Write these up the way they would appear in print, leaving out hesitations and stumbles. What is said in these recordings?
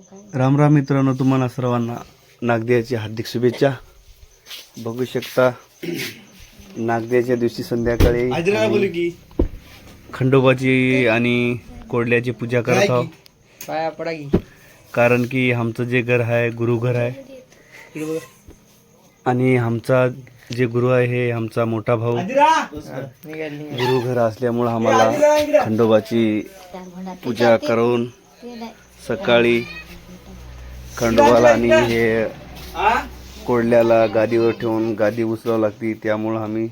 राम राम मित्रांनो, तुम्हाला सर्वांना नागदेवाची हार्दिक शुभेच्छा। बघू शकता नागदेवाच्या दिवशी संध्याकाळी खंडोबाची आणि कोडल्याची पूजा करत आहोत। कारण की आमचं जे घर आहे गुरुघर आहे आणि आमचा जे गुरु आहे हे आमचा मोठा भाऊ गुरुघर असल्यामुळे आम्हाला खंडोबाची पूजा करून सकाळी खंडोबाला आणि हे कोडल्याला गादीवर ठेवून गादी उचलावं लागते। त्यामुळं आम्ही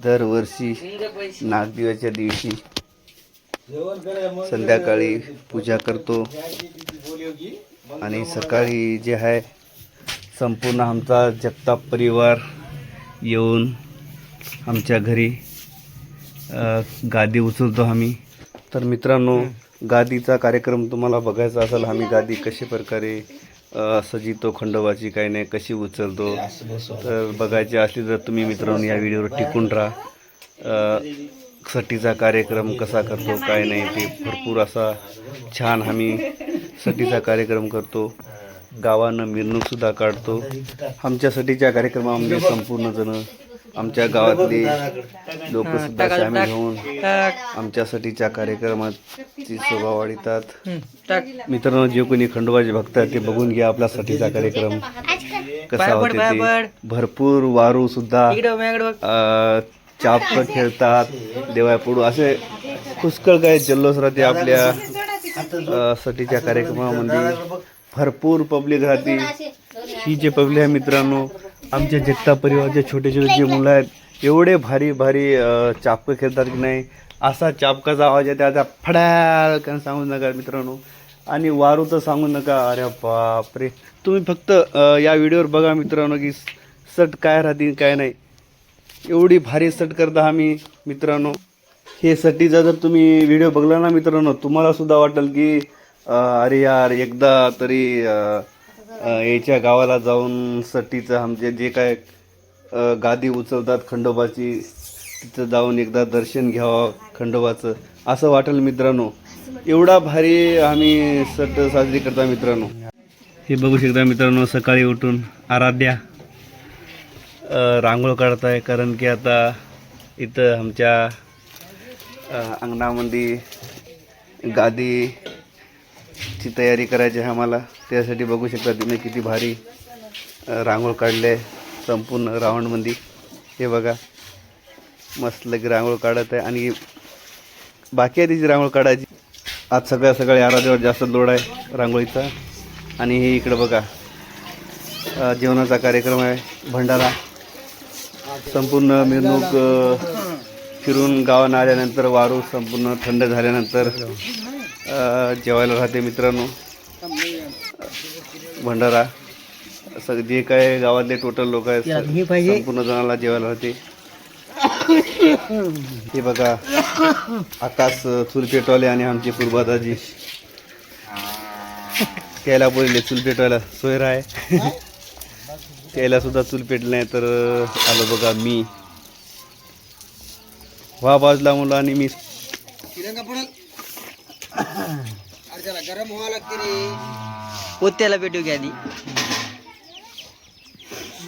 दरवर्षी नागदेवाच्या दिवशी संध्याकाळी पूजा करतो आणि सकाळी जे आहे संपूर्ण आमचा जगताप परिवार येऊन आमच्या घरी गादी उचलतो आम्ही। तर मित्रांनो, गादीचा कार्यक्रम तुम्हाला बघायचा असेल, आम्ही गादी कशा प्रकारे सजितो खंडोबाची काही नाही कशी उचलतो तर बघायची असली तर तुम्ही मित्रांनो या व्हिडिओवर टिकून राहा। सटीचा कार्यक्रम कसा करतो काय नाही ते भरपूर असा छान आम्ही सटीचा कार्यक्रम करतो। गावानं मिरवणूकसुद्धा काढतो। आमच्या सटीच्या कार्यक्रमामध्ये संपूर्ण जण आमच्या गावातले लोकसुद्धा सामील होऊन आमच्या सटीच्या कार्यक्रमाची शोभा वाढतात। मित्रांनो, जे कोणी खंडोबाचे भक्त आहेत ते बघून घ्या आपला सटीचा कार्यक्रम कसा होते ते। भरपूर वारू सुद्धा चापक खेळतात, देवापुढं असे पुष्कळ काही जल्लोष राहते आपल्या सटीच्या कार्यक्रमामध्ये। भरपूर पब्लिक राहते। ही जे पब्लिक आहे मित्रांनो, आमच्या जगताप परिवारचे छोटे छोटे जे मुलं आहेत एवढे भारी भारी चापकं खेळतात की नाही, असा चापकाचा आवाज आहे त्याचा फडाल का सांगू नका मित्रांनो। आणि वारू तर सांगू नका, अरे बापरे। तुम्ही फक्त या व्हिडिओवर बघा मित्रांनो की सट काय राहते काय नाही, एवढी भारी सट करता आम्ही मित्रांनो। हे सटीचा जर तुम्ही व्हिडिओ बघला ना मित्रांनो, तुम्हाला सुद्धा वाटेल की अरे यार एकदा तरी याच्या गावाला जाऊन सटीचं आमचे जे काय गादी उचलतात खंडोबाची तिथं जाऊन एकदा दर्शन घ्यावं खंडोबाचं असं वाटेल मित्रांनो। एवढा भारी आम्ही सट साजरी करता मित्रांनो। हे बघू शकता मित्रांनो, सकाळी उठून आराध्या रांगोळ काढत आहे। कारण की आता इथं आमच्या अंगणामध्ये गादीची तयारी करायची आहे आम्हाला। त्यासाठी बघू शकता तिने किती भारी रांगोळ काढले संपूर्ण राऊंडमध्ये। हे बघा मस्त लगे रांगोळ काढत आहे आणि बाकी आहे तिची रांगोळ काढायची। आज सगळ्या आराध्यावर जास्त लोड आहे रांगोळीचा। आणि हे इकडं बघा जेवणाचा कार्यक्रम आहे, भंडारा। संपूर्ण मिरवणूक फिरून गावानं आल्यानंतर वारू संपूर्ण थंड झाल्यानंतर जेवायला राहते मित्रांनो भंडारा। जे काय गावातले टोटल लोक आहेत संपूर्ण जणाला जेवायला राहते। हे बघा आकाश चूल पेटवाले आणि आमचे पूर्वदाजी त्याला बोलले चूल पेटवायला सोयरा आहे त्याला सुद्धा चूल पेटलं नाही तर आलो बघा मी बाजूला मुलं आणि मी गरम व्हावं लागते रे। पोत्याला पेटू घ्या आधी,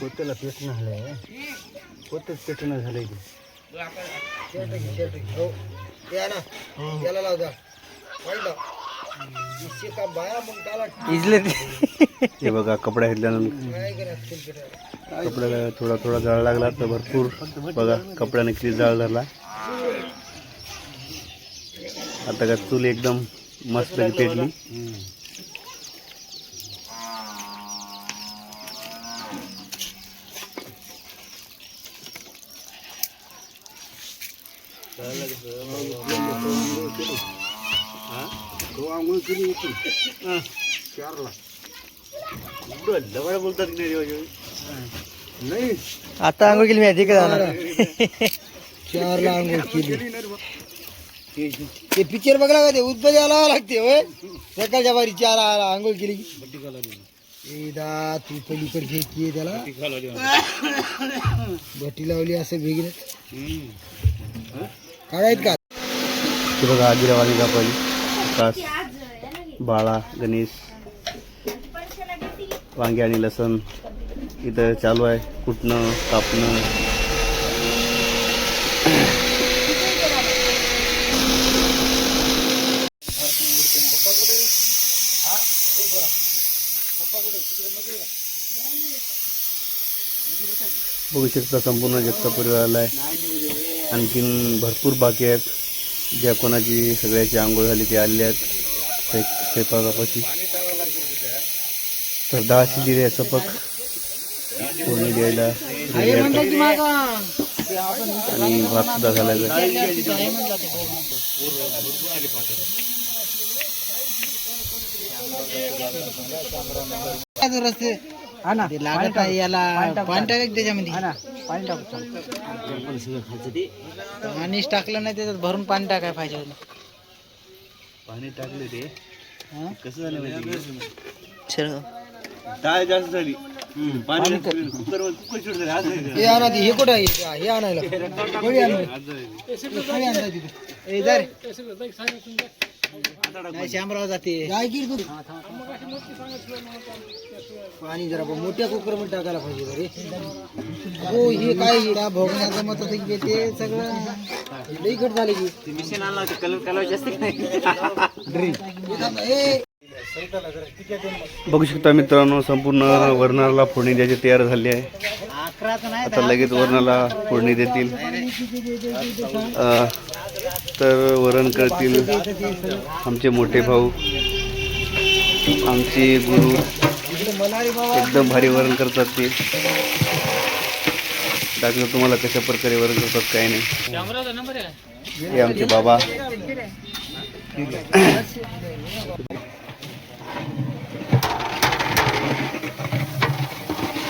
पोत्याला पेटणं झालंय, पोत्याच पेटणं झालंय हे बघा कपडा घेतल्यानंतर कपड्याला थोडा थोडा जाळ लागला तर भरपूर बघा कपड्याने किती जाळ धरला। आता का चूल एकदम मस्त पेटली। बोलतात नाही आता आंघोळ केली माहिती का चारला आंघोळ केली। ते पिक्चर बघला का ते उद्बज यायला लागते होय सकाळच्या बारी 4 आंघोळ केली तू पलीकडे घ्यायची त्याला बटी लावली असं वेगळं काढायत का। बघा आदिरावाली गापाली आकाश बाळा गणेश वांगे आणि लसण इथं चालू आहे, कुटणं कापणं. बघू शकता संपूर्ण जगताप परिवार आला आहे. आणखीन भरपूर बाकी आहेत, ज्या कोणाची सगळ्याची आंघोळ झाली ते आलेले आहेत स्वयंपाकापाशी. तर 10 शिजलेले आहे सपक फोडणी द्यायला आणि भात सुद्धा घालायचा. पाणी टाकलं नाही त्याच्यात भरून पाणी टाकाय पाहिजे. पाणी टाकले ते कसं झालं माहिती, डाळ जास्त झाली. पाणी कुकर हे कुठं हे आणायला श्यामराव जाते. पाणी जरा मोठ्या कुकर मध्ये टाकायला पाहिजे रे. हो हे काय भोगण्याचं मत होतं की ते सगळं लईकट झाले की मिशन आणला कलर जास्त बघू शकता मित्रांनो, संपूर्ण वरणाला फोडणी द्यायची तयार झाली आहे. आता लगेच वरणाला फोडणी देतील. तर वरण करतील आमचे मोठे भाऊ, आमचे गुरु. एकदम भारी वरण करतात ते. दाखवतो तुम्हाला कशा प्रकारे वरण करतात काय नाही. हे आमचे बाबा.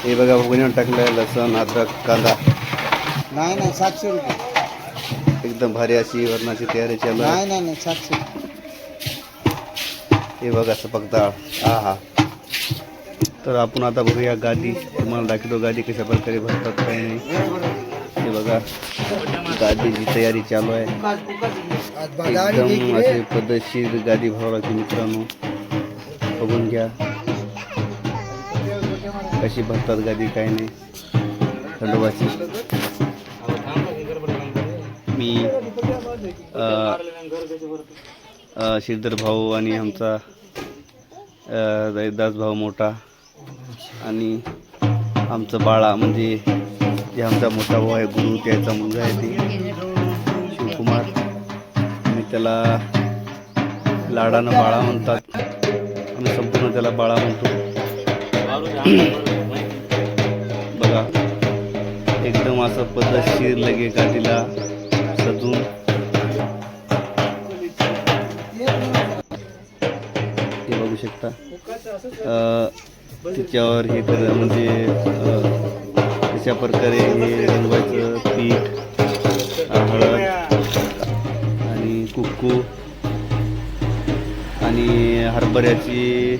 हे बघा भुगण्यावर टाकलं लसण अद्रक कांदा. नाही 700 रुपये. एकदम भारी अशी वरणाची तयारी चालू आहे. नाही 700. हे बघा सपक डाळ. हा. तर आपण आता बघूया गादी. तुम्हाला दाखवतो गादी कशा प्रकारे भरतात काही नाही. हे बघा गादीची तयारी चालू आहे. एकदम असे पद्धतशीर गादी भरावं लागते मित्रांनो. बघून घ्या कशी भरतात गादी काय नाही खंडोबाची. मी श्रीधर भाऊ आणि आमचा दास भाऊ मोठा आणि आमचं बाळा म्हणजे जे आमचा मोठा भाऊ आहे गुरु त्याचा मुलगा आहे ते शिवकुमार. आम्ही त्याला लाडानं बाळा म्हणतात. आम्ही संपूर्ण त्याला बाळा म्हणतो. बघा एकदम असं पद्धतशीर लगे गादीला सजून हे बघू शकता. त्याच्यावर हे कर म्हणजे अशा प्रकारे हे रंगवायचं पीठ, हळद आणि कुक्कू आणि हरभऱ्याची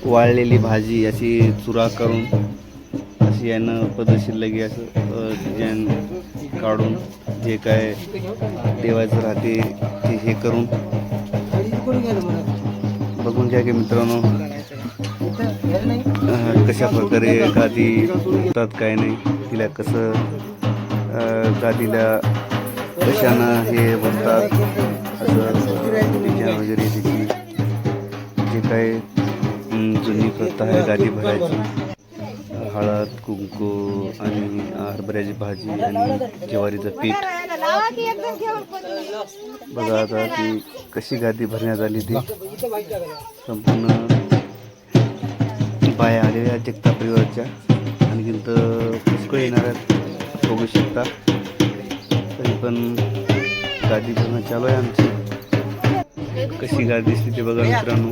वाळलेली भाजी अशी चुरा करून अशी यानं पद्धतशीर लगे असं डिझाईन काढून जे काय देवायचं राहते ते हे करून बघून घ्या की मित्रांनो कशा प्रकारे गादी होतात काय नाही. तिला कसं गादीला कशानं हे बसतात असं वगैरे त्याची जे काय जुनी प्रथा आहे गादी भरायची. हळद कुंकू आणि हरभऱ्याची भाजी आणि ज्वारीचं पीठ. बघा आता ती कशी गादी भरण्यात आली. ती संपूर्ण बाया आलेल्या जगताप परिवाराच्या आणखीन तर पुष्कळ येणार आहेत बघू शकता. तरी पण गादी भरणं चालू आहे आमची. कशी गादी दिसते ते बघा मित्रांनो.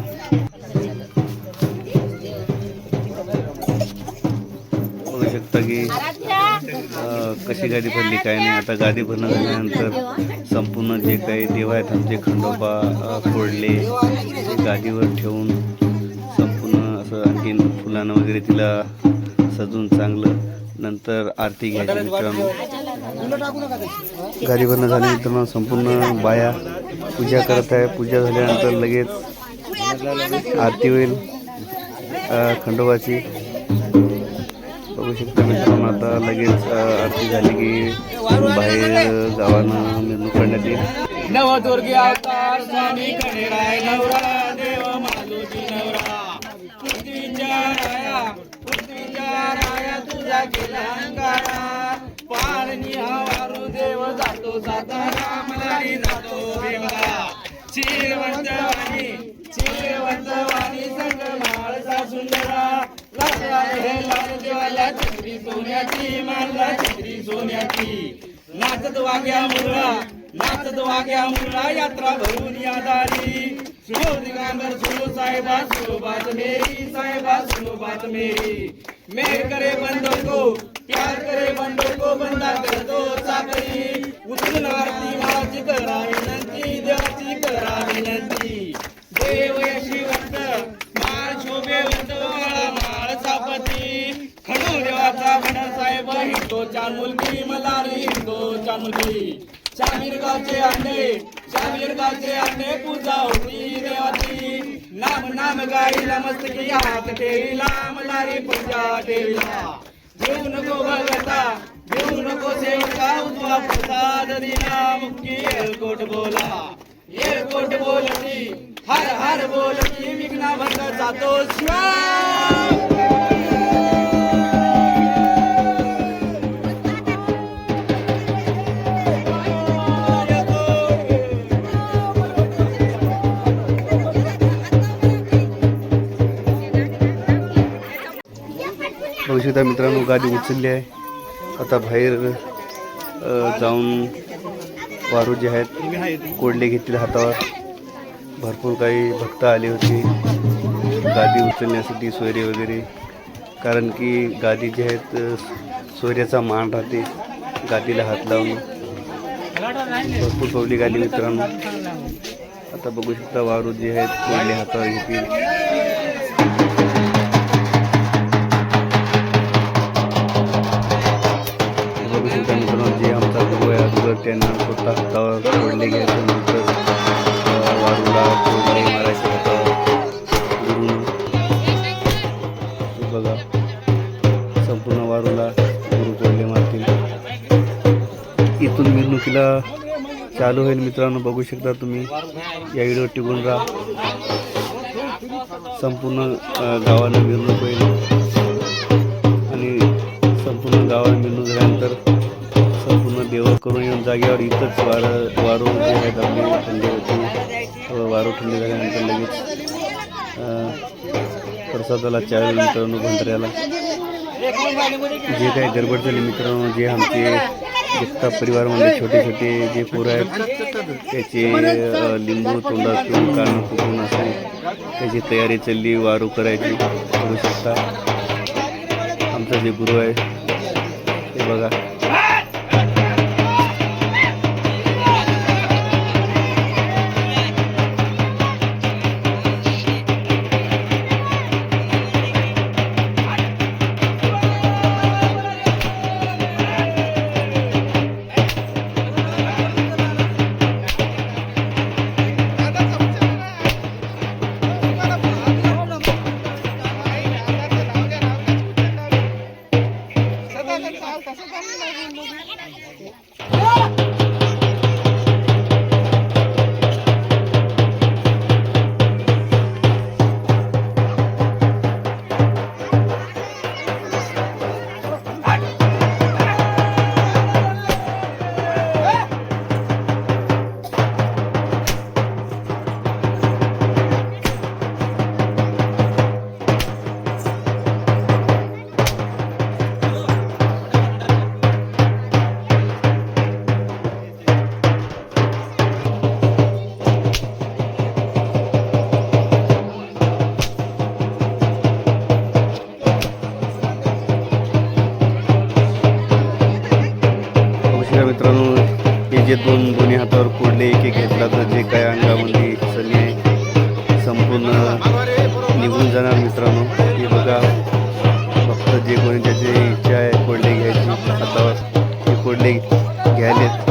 बघू शकता की कशी गादी भरली काय नाही. आता गादी भरणं झाल्यानंतर संपूर्ण जे काही देव आहेत आमचे खंडोबा फोडले गादीवर ठेवून संपूर्ण असं आणखीन फुलानं वगैरे तिला सजून चांगलं नंतर आरती घ्यायची मित्रांनो. गादी भरणं झाल्यानंतर संपूर्ण बाया पूजा करत आहे. पूजा झाल्यानंतर लगेच आरती होईल. खंडोबाची. बघू शकता मित्रांनो, आता लगेच आरती झाली की बाहेर गावानं मिरवणूक काढण्यात येईल. नवदुर्गी अवतार स्वामी खंडेराय नवरा देव मालुजी नवरा पृथ्वीच्या राया तुझा केला अंगारा पाळणी हवारू देव जातो सातारा मलारी जातो देवरा चिरवंतवाणी संग माळसा सुंदरा लाला हे लाल देवाला छत्री सोन्याची मारला छत्री सोन्याची नाचत वाग्या मुरळा यात्रा भरून या दारी सुनो दिगंबर सुनो साहेबा सुनो बात मेरी साहेबा सुनो बात मेरी मेर करे बंदो को प्यार करे बंदो को बंदा कर दो चाकरी उचलून आरती माची करा विनंती देवाची करा विनंती देव यशिवंत माळ शोभेवंत माळ सापती खंडू देवाचा खंडा साहेब हिंदोच्या मुलगी मलारी हिंदोच्या मुलगी शामीरगावचे अंडे पूजा होती देवाची नाम गाईला मस्तकी हात ठेवीला मलारी पूजा ठेवीला घेऊ नको भगता घेऊ नको सेवका उजवा प्रसाद दिला मुक्की एलकोट बोलती हर हर बोलती विघ्ना भंग जातो शिवा. बघू शकता मित्रांनो, गादी उचलली आहे. आता बाहेर जाऊन वारू जे आहेत कोडले घेतले हातावर. भरपूर काही भक्त आले होते गादी उचलण्यासाठी, सोयरे वगैरे. कारण की गादी जे आहेत सोयऱ्याचा मान राहते गादीला हात लावून. भरपूर पब्लिक आली मित्रांनो. आता बघू शकता वारू जे आहेत कोडले हातावर घेतील. जे आमचा गुरु आहे अगोदर त्यांना स्वतः हातावर कोडले घ्यायचं, नंतर वारूला कोडले मारायचे हातावर. गुरुनं बघा संपूर्ण वारूला गुरु कोडले मारतील. इथून मिरवणुकीला चालू होईल मित्रांनो. बघू शकता तुम्ही, या व्हिडिओ टिकून राहा. संपूर्ण गावाला मिरवणूक होईल आणि संपूर्ण गावाला मिरवणूक झाल्यानंतर संपूर्ण देव करून येऊन जागेवर इथंच वारू जे आहेत आपली थंडी होती. वारू थंडी झाल्यानंतर लगेच प्रसादाला चावेल मित्रांनो. भंडाऱ्याला जे काही गडबड झाली मित्रांनो, जे आमचे जगताप परिवारमध्ये छोटे छोटे जे पोरं आहेत त्याचे लिंबू तोंडातून काढून फुकून असे त्याची तयारी चालली वारू करायची. बघू शकता आमचा जे गुरु आहे ते बघा. मित्रांनो, हे जे दोन्ही हातावर कोडले एक एक घेतला तर जे काय अंगामध्ये सली आहे संपूर्ण निघून जाणार मित्रांनो. हे बघा फक्त जे कोणी त्याची इच्छा आहे कोडले घ्यायची हातावर ते कोडले घ्यायलेत.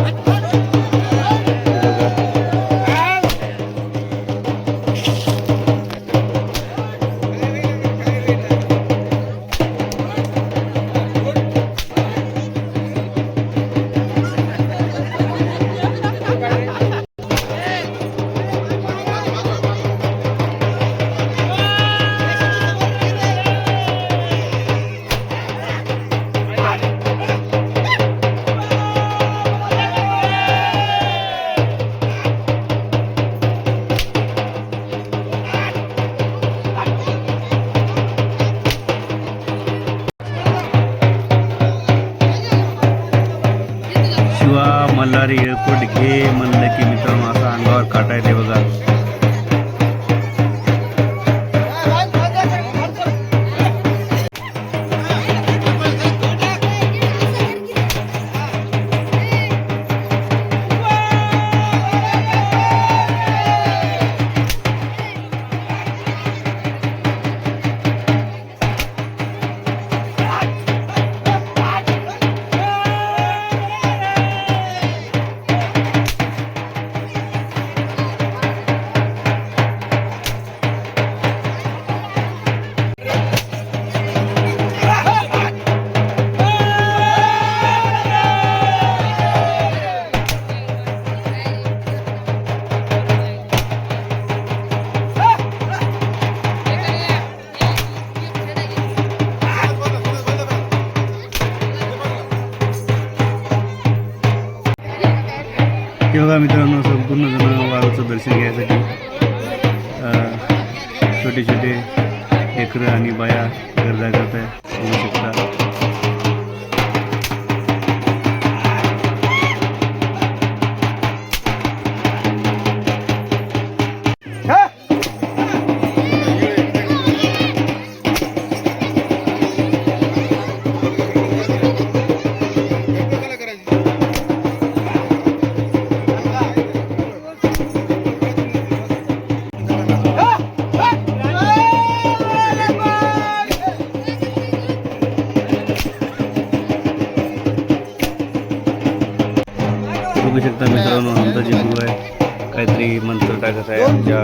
घे म्हणलं की मित्रांनो असं अंगावर काटा येते बघा. हे बघा मित्रांनो, संपूर्ण जण वारूचं दर्शन घ्यायसाठी छोटे छोटे लेकरं आणि बाया गर्दा करत आहे, बघू शकता. बघू शकता मित्रांनो, आमचा जे गुरु आहे काहीतरी मंत्र टाकत आहे आमच्या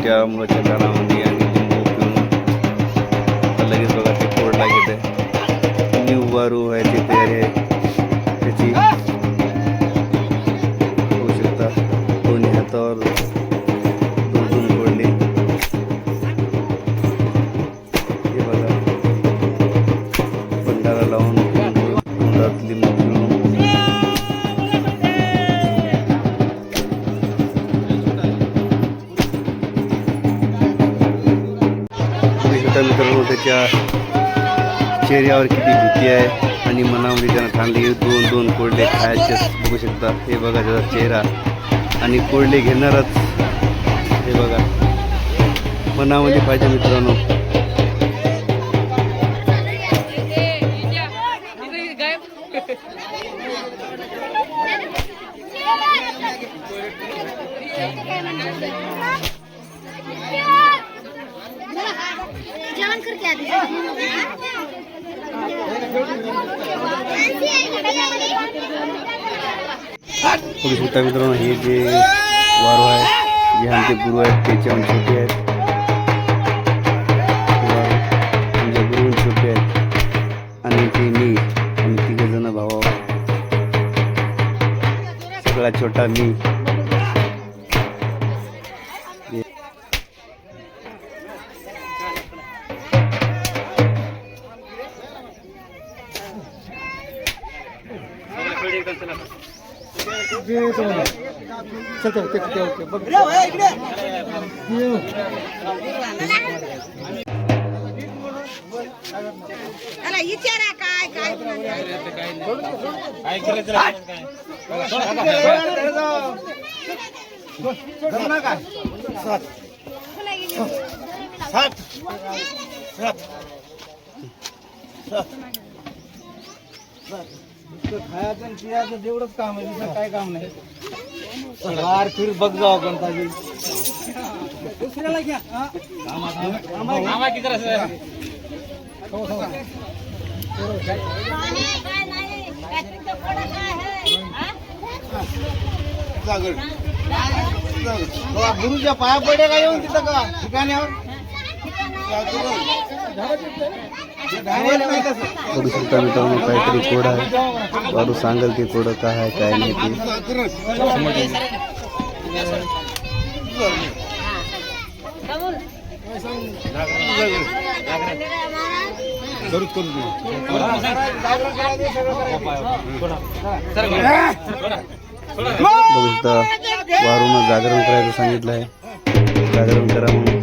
त्या मुलाच्या कानामध्ये आणि लिंबू पिऊन लगेच बघा ते कोड लागत आहे. न्यू वारू आहे ते तयारी आहे त्याची. बघू शकता दोन्ही हातावर दोन दोन कोडले. हे बघा भंडारा लावून तोंडात लिंबू पिऊन मित्रांनो त्याच्या चेहऱ्यावर किती भीती आहे आणि मनामध्ये त्यांना ठाणली दोन दोन कोरडे खायचे बघू शकता. हे बघा त्याचा चेहरा आणि कोरडे घेणारच. हे बघा मनामध्ये पाहिजे मित्रांनो. जेवण करके आधी बघू शकता मित्रांनो, हे जे वारू आहे जे आमचे गुरु आहेत त्याच्याहून छोटे आहेत. आमच्या गुरुहून छोटे आहेत आणि ते मी आणि तिघे जण भावा. सगळा छोटा मी. विचारा काय काय खायचं आणि पियाचं तेवढंच काम आहे, दुसरं काय काम नाही. बाहेर फिर बघ जाऊ कोणता दुसऱ्याला घ्या. गुरुच्या पाया पडे का येऊन तिथं का ठिकाण्यावर बघू शकता मित्रांनो, काहीतरी कोड आहे. वारू सांगेल ते कोड काय आहे काय नाही ते. बघू शकता वारूनं जागरण करायचं सांगितलं आहे. जागरण करा म्हणून.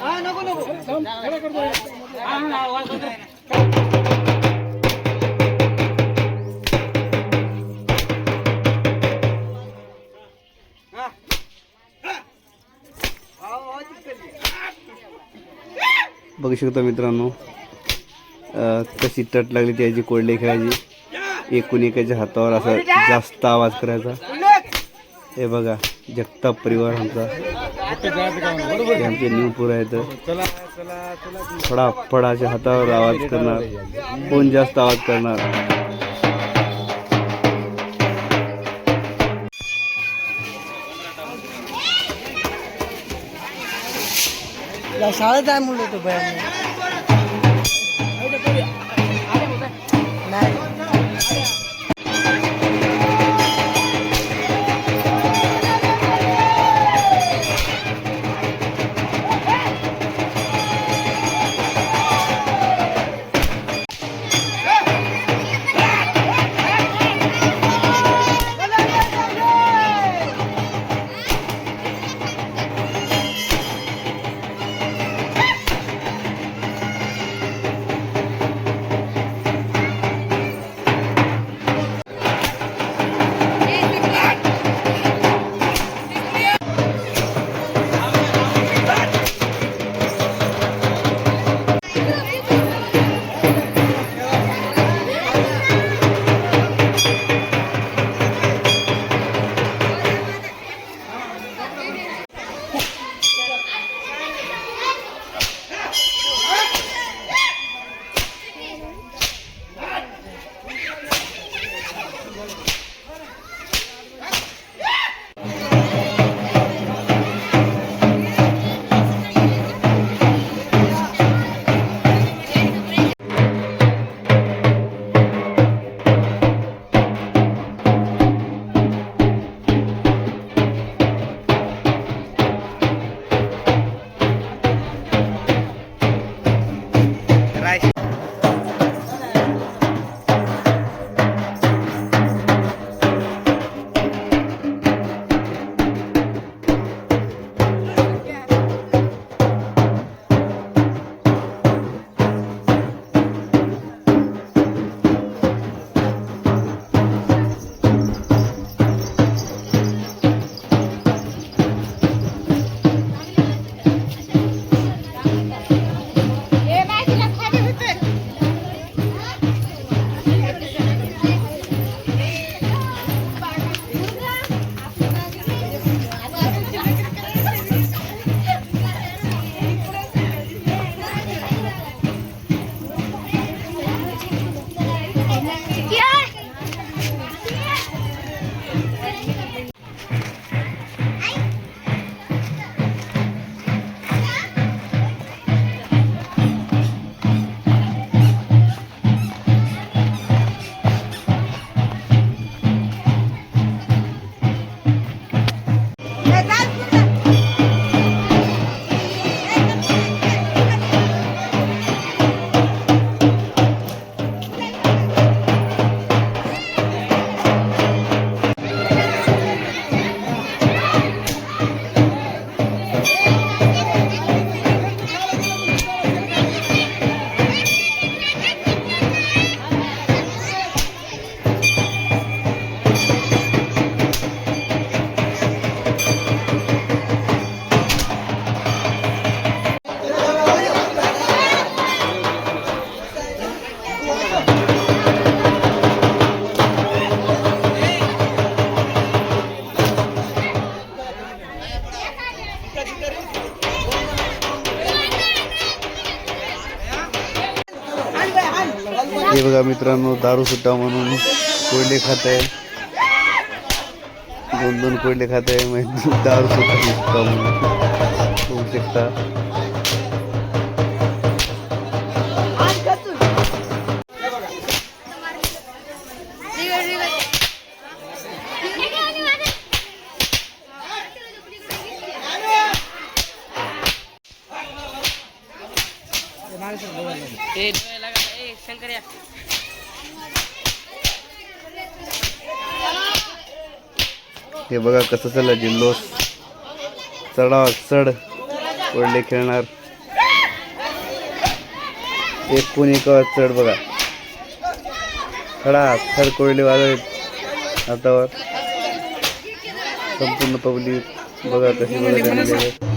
हा नको नको बघू शकता मित्रांनो कशी तट लागली त्याची कोल्हे खेळायची. एकूण एकाच्या हातावर असा जास्त आवाज करायचा. हे बघा जगताप परिवार आमचा, हे आमचे न्यूपूर आहेत. फडाफडाच्या हातावर आवाज करणार, कोण जास्त आवाज करणार. शाळेत आहे म्हणलं तो नाही हे बघा मित्रांनो, दारू सुट्टा म्हणून कोयले खात आहे. 2-2 कोयले खात आहे, म्हणजे दारू सुट्टा म्हणून होऊ शकता. हे बघा कसं चाललं जल्लोष. चढा चढ कोळले खेळणार. एक कोण एकावर चढ बघा. खडा खड कोळले वाजत हातावर. संपूर्ण पब्लिक बघा कशी बघा.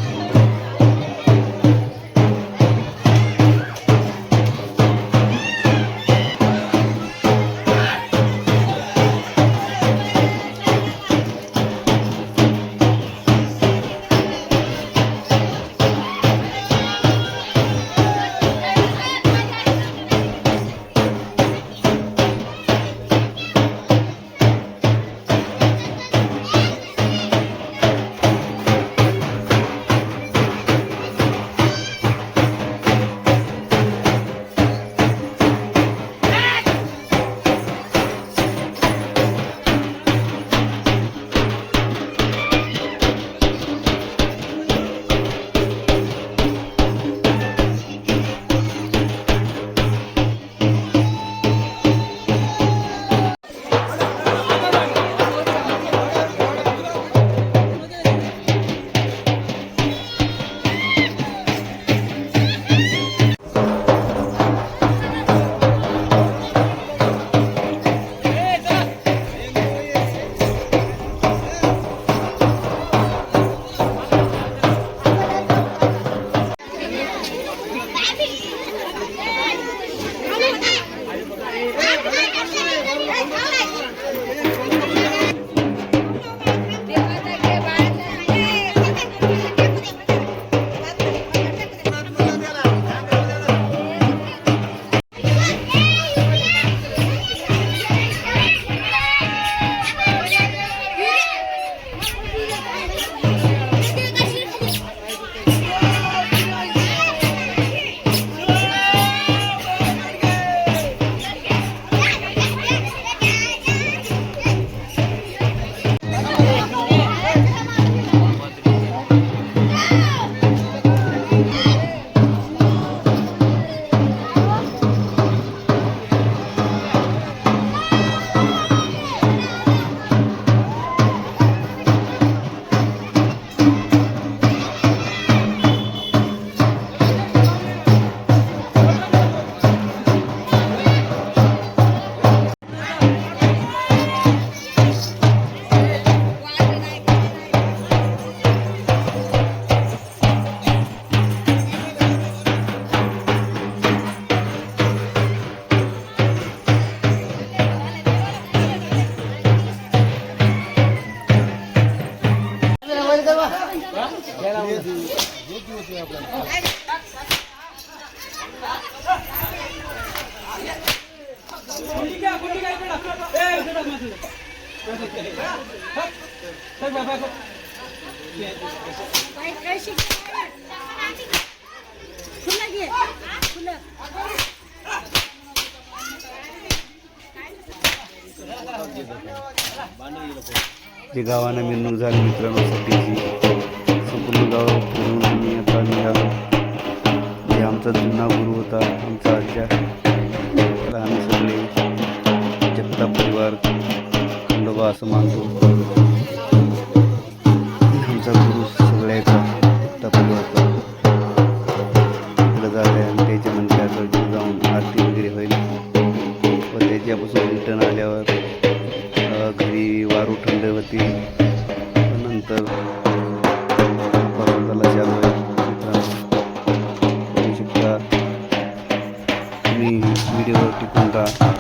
जे गावानं मिरवणूक झाली मित्रांनो सुट्टीची संपूर्ण गाव फिरून आम्ही आता निघालो. जे आमचा जुना गुरु होता आमचा आज्या, त्याला आम्ही सगळे जगताप परिवार खंडोबा असं मानतो. आमचा गुरु सगळ्याचा जगताप परिवारचा तिकडं झालं आणि त्याच्या मंदिराकडे जाऊन आरती वगैरे होईल व त्याच्यापासून रिटर्न आल्यावर घरी वारू थंड होती. नंतर पर्वताला चालू आहे मित्रांनो, बघू शकता तुम्ही व्हिडिओवर टिकून राहा.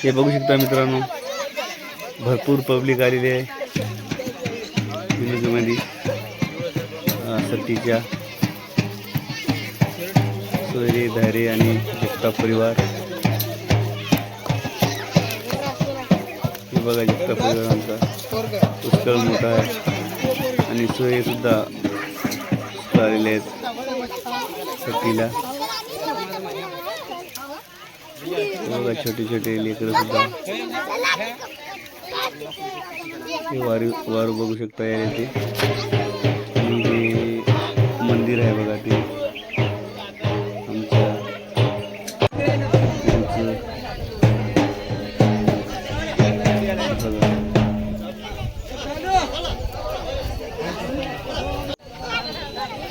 हे बघू शकता मित्रांनो, भरपूर पब्लिक आलेली आहे मध्ये सट्टीच्या सोयरे धारे आणि जगताप परिवार. हे बघा जगताप परिवार आमचा पुष्कळ मोठा आहे आणि सोयरे सुद्धा आलेले आहेत सट्टीला. बघा छोटे छोटे लेकरं सुद्धा हे वारू बघू शकता या इथे. आणि हे मंदिर आहे बघा ते आमच्या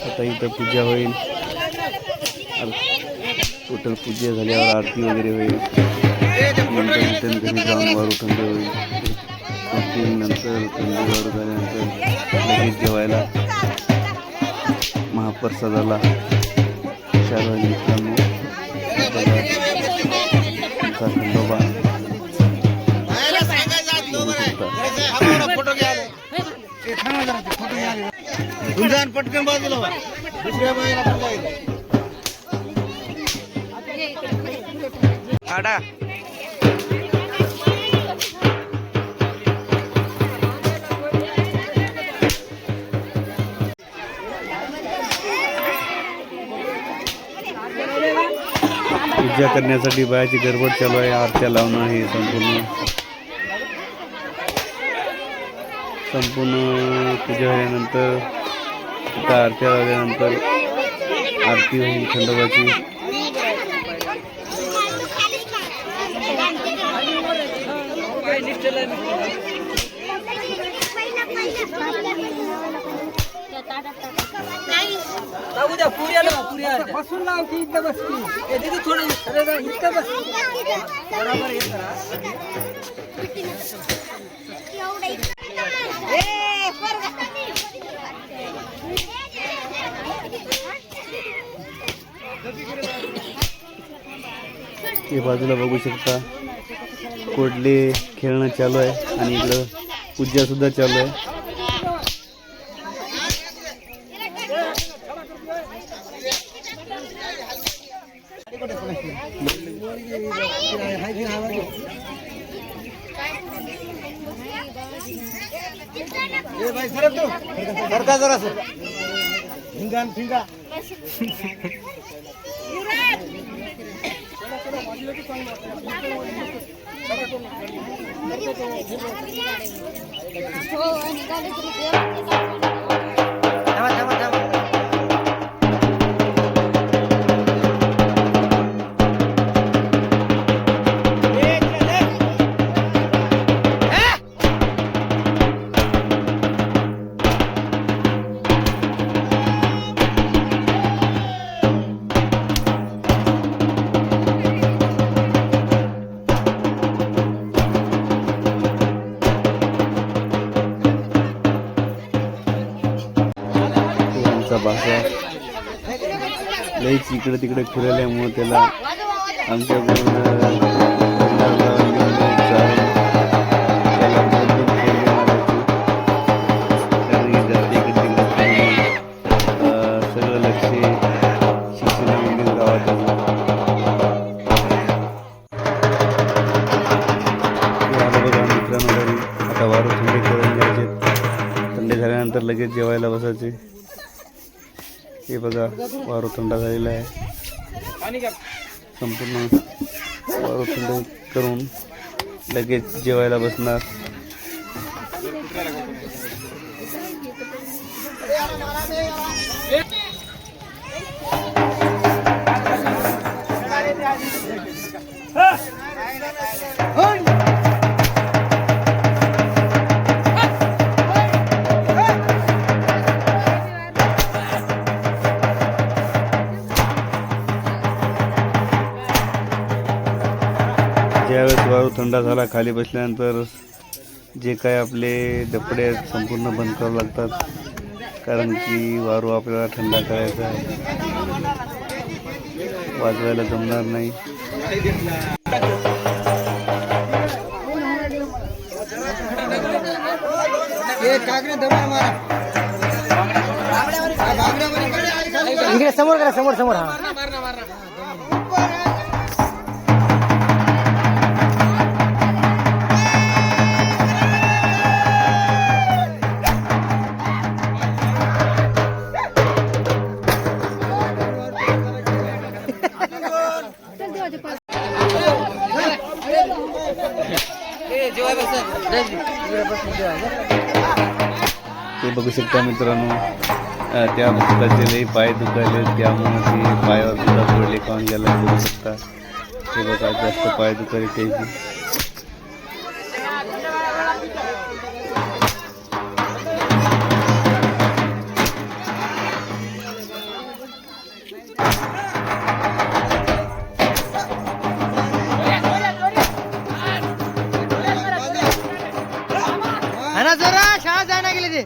आता इथं पूजा होईल. टोटल पूजा झाल्यावर आरती वगैरे होईल. नंतर रिटर्न घरी जाऊन वारू थंड होईल. नंतर थंडी वारू झाल्यानंतर लगेच जेवायला महाप्रसादाला सर्व मित्रांनो आमचा खंडोबा पटकन बाजूला व्हा. दुसऱ्या बाईला पण जायचं. आडा पूजा करण्यासाठी बायाची गडबड चालू आहे. आरत्या लावणं हे संपूर्ण पूजा झाल्यानंतर आता आरत्या लावल्यानंतर आरती होईल खंडोबाची. बसून लाव की इथं बसती थोडं इथं बस. बरोबर हे करा. हे बाजूला बघू शकता कोडले खेळणं चालू आहे आणि इकडं पूजा सुद्धा चालू आहे. सरका जरा सर हिंगा फिंगा. भाषा लईच इकडे तिकडे फिरल्यामुळे त्याला आमच्याकडून सगळं लक्ष शिक्षणामध्ये गावात बघा मित्रांनो घरी आता वारू थंडे करून घ्यायचे. थंडे झाल्यानंतर लगेच जेवायला बसायचे. हे बघा वारू थंड झालेला आहे. संपूर्ण वारू थंड करून लगेच जेवायला बसणार. ज्यावेळेस वारू थंड झाला खाली बसल्यानंतर जे काय आपले डबडे आहेत संपूर्ण बंद करावे लागतात, कारण की वारू आपल्याला थंड करायचा आहे, वाजवायला जमणार नाही. इकडे समोर करा, समोर समोर. हा ते बघू शकता मित्रांनो, त्या भक्ताचे लई पाय दुखायले, त्यामुळे ते पायावर सुद्धा पडले काऊन गेला बघू शकता. ते बघा जास्त पाय दुखायले त्याची. जरा शाळा जायला गेले ते.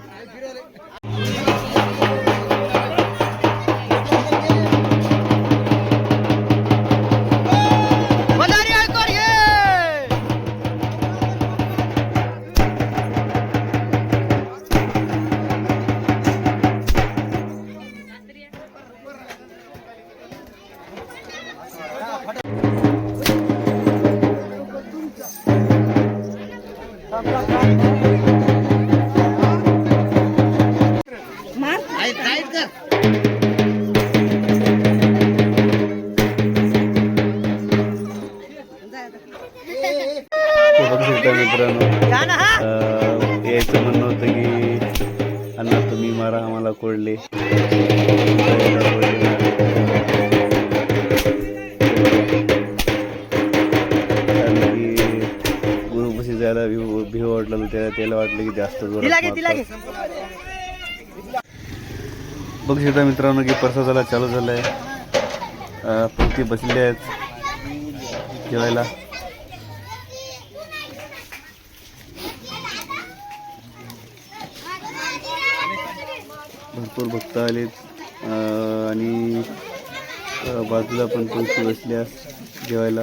बघू शकता मित्रांनो, यायचं म्हणणं होतं की अण्णा तुम्ही मारा आम्हाला कोडले. कारण की गुरुपशी जायला भिव वाटलं, त्याला वाटलं की जास्त जोरात. बघू शकता मित्रांनो की प्रसादाला चालू झालंय. पंक्ती बसल्या आहेत जेवायला. भरपूर भक्त आलेत आणि बाजूला पण पंक्ती बसल्या जेवायला.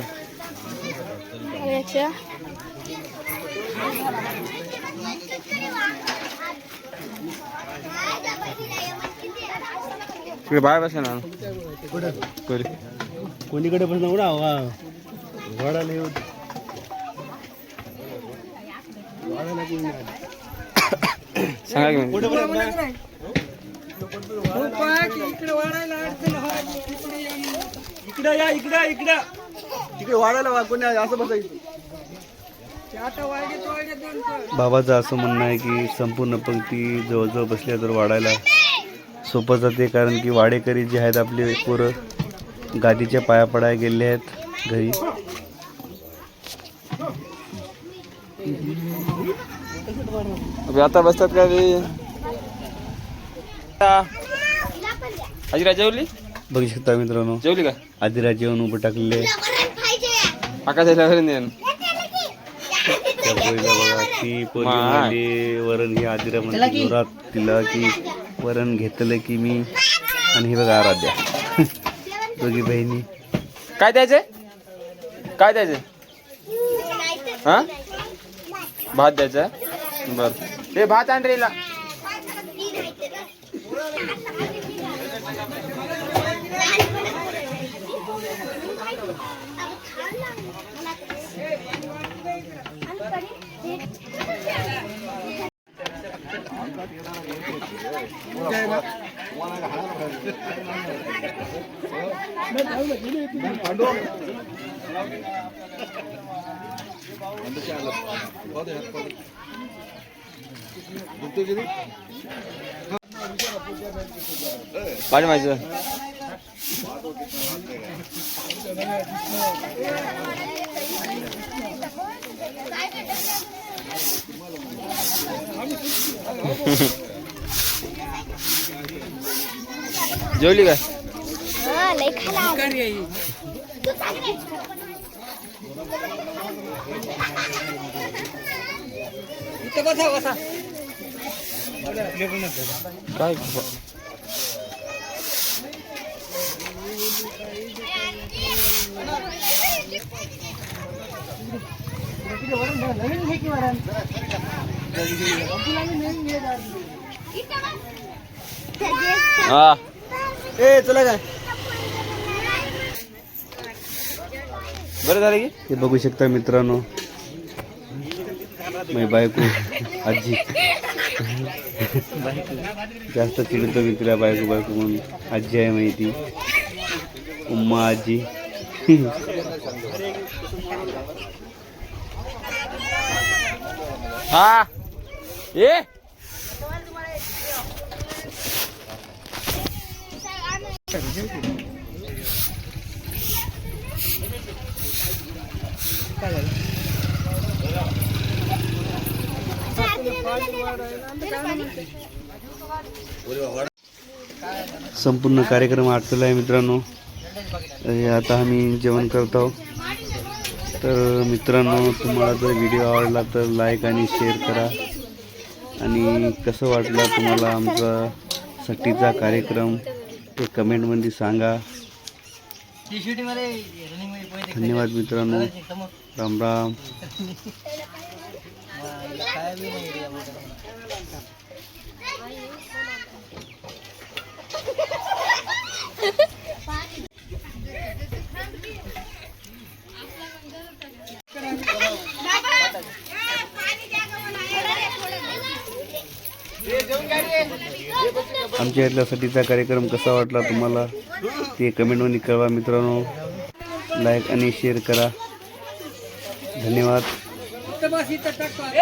बाय बसा ना कोणीकडे पण एवढा वाढायला येऊ. सांगा की म्हणजे. इकडे या, इकडे वाढायला कोणी असं बसायचं. बाबाचं असं म्हणणं आहे की संपूर्ण पंक्ती जवळजवळ बसल्या तर वाढायला सोपं जाते, कारण की वाडेकरी जे आहेत आपले पोरं गादीच्या पाया पडायला गेले आहेत घरी. आता बसतात का रे आजी जेवली? बघू शकता मित्रांनो, जेवली का? आदिरा जेवण उभं टाकलेले. आकाश त्या पोळीला बघा, ती पोळी म्हणजे वरण ही आदिरा म्हणते जोरात तिला की वरण घेतलं की मी. आणि हे बघा आराध्या, दोघी बहिणी. काय द्यायचंय? काय द्यायचंय? हा भात द्यायचा. बर ते भात आण रेला. पाणी माहिती जेवली काय? काय हा ए चला काय बरं झालं की. हे बघू शकता मित्रांनो, माझी बायको आजी जास्त चिडतो मी तिला बायको म्हणून. आजी आहे माहिती, उम्मा आजी. हा ए संपूर्ण कार्यक्रम आटलेला आहे मित्रांनो. आता आम्ही जेवण करत आहोत. तर मित्रांनो, तुम्हाला जर व्हिडिओ आवडला तर लाईक आणि शेअर करा. आणि कसं वाटलं तुम्हाला आमचा सट्टीचा कार्यक्रम ते कमेंटमध्ये सांगा. धन्यवाद मित्रांनो. राम राम. आमच्या इथल्या सटीचा कार्यक्रम कसा वाटला तुम्हाला ते कमेंटमध्ये कळवा मित्रांनो. लाईक आणि शेअर करा. धन्यवाद.